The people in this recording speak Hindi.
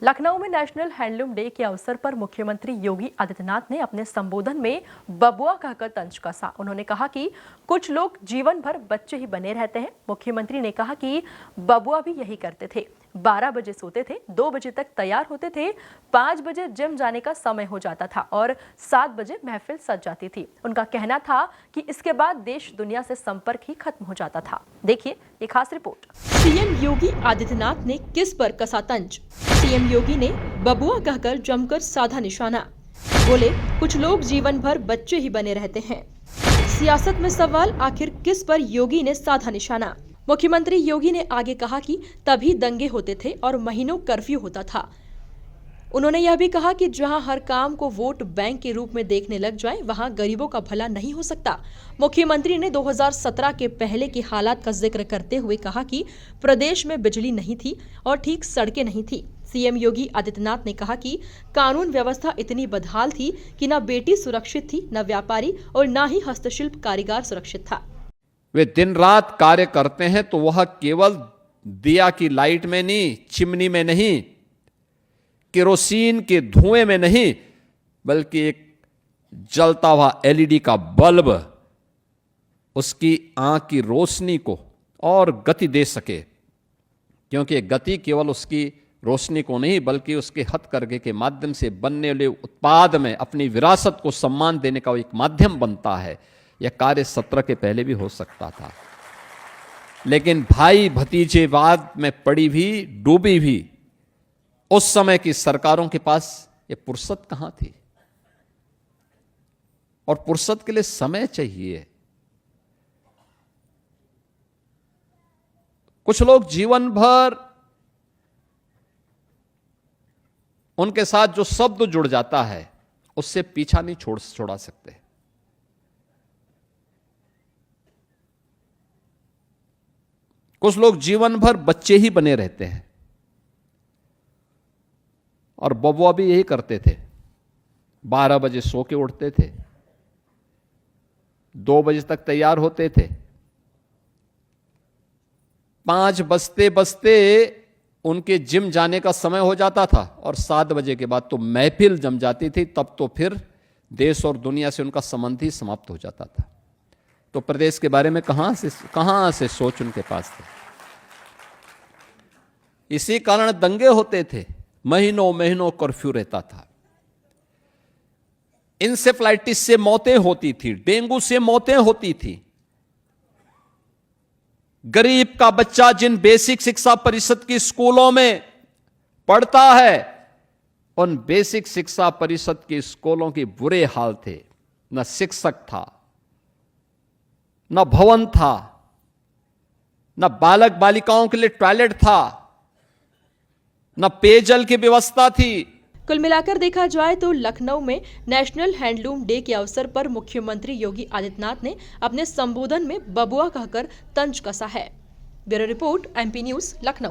लखनऊ में नेशनल हैंडलूम डे के अवसर पर मुख्यमंत्री योगी आदित्यनाथ ने अपने संबोधन में बबुआ कहकर तंज कसा। उन्होंने कहा कि कुछ लोग जीवन भर बच्चे ही बने रहते हैं। मुख्यमंत्री ने कहा कि बबुआ भी यही करते थे, 12 बजे सोते थे, 2 बजे तक तैयार होते थे, 5 बजे जिम जाने का समय हो जाता था और 7 बजे महफिल सज जाती थी। उनका कहना था कि इसके बाद देश दुनिया से संपर्क ही खत्म हो जाता था। देखिए ये खास रिपोर्ट। सीएम योगी आदित्यनाथ ने किस पर कसा तंज? सीएम योगी ने बबुआ कहकर जमकर साधा निशाना। बोले कुछ लोग जीवन भर बच्चे ही बने रहते हैं। सियासत में सवाल, आखिर किस पर योगी ने साधा निशाना? मुख्यमंत्री योगी ने आगे कहा कि तभी दंगे होते थे और महीनों कर्फ्यू होता था। उन्होंने यह भी कहा कि जहां हर काम को वोट बैंक के रूप में देखने लग जाए, वहां गरीबों का भला नहीं हो सकता। मुख्यमंत्री ने 2017 के पहले के हालात का जिक्र करते हुए कहा कि प्रदेश में बिजली नहीं थी और ठीक सड़कें नहीं थी। सीएम योगी आदित्यनाथ ने कहा कि कानून व्यवस्था इतनी बदहाल थी कि न बेटी सुरक्षित थी, न व्यापारी और न ही हस्तशिल्प कारीगर सुरक्षित था। वे दिन रात कार्य करते हैं तो वह केवल दिया की लाइट में नहीं, चिमनी में नहीं, केरोसिन के धुएं में नहीं, बल्कि एक जलता हुआ एलईडी का बल्ब उसकी आंख की रोशनी को और गति दे सके, क्योंकि गति केवल उसकी रोशनी को नहीं बल्कि उसके हथकरघे के माध्यम से बनने वाले उत्पाद में अपनी विरासत को सम्मान देने का एक माध्यम बनता है। यह कार्य 17 के पहले भी हो सकता था, लेकिन भाई भतीजेवाद में पड़ी भी, डूबी भी उस समय की सरकारों के पास ये फुर्सत कहां थी? और फुर्सत के लिए समय चाहिए। कुछ लोग जीवन भर उनके साथ जो शब्द जुड़ जाता है उससे पीछा नहीं छोड़ा सकते। कुछ लोग जीवन भर बच्चे ही बने रहते हैं और बबुआ भी यही करते थे। 12 बजे सो के उठते थे, 2 बजे तक तैयार होते थे, 5 बजते बजते उनके जिम जाने का समय हो जाता था और 7 बजे के बाद तो महफिल जम जाती थी। तब तो फिर देश और दुनिया से उनका संबंध ही समाप्त हो जाता था। तो प्रदेश के बारे में कहां से सोच उनके पास थे? इसी कारण दंगे होते थे, महीनों महीनों कर्फ्यू रहता था, इंसेफ्लाइटिस से मौतें होती थी, डेंगू से मौतें होती थी। गरीब का बच्चा जिन बेसिक शिक्षा परिषद की स्कूलों में पढ़ता है, उन बेसिक शिक्षा परिषद की स्कूलों के बुरे हाल थे। न शिक्षक था, न भवन था, न बालक बालिकाओं के लिए टॉयलेट था, न पेयजल की व्यवस्था थी। कुल मिलाकर देखा जाए तो लखनऊ में नेशनल हैंडलूम डे के अवसर पर मुख्यमंत्री योगी आदित्यनाथ ने अपने संबोधन में बबुआ कहकर तंज कसा है। Bureau report, MP news, Lucknow.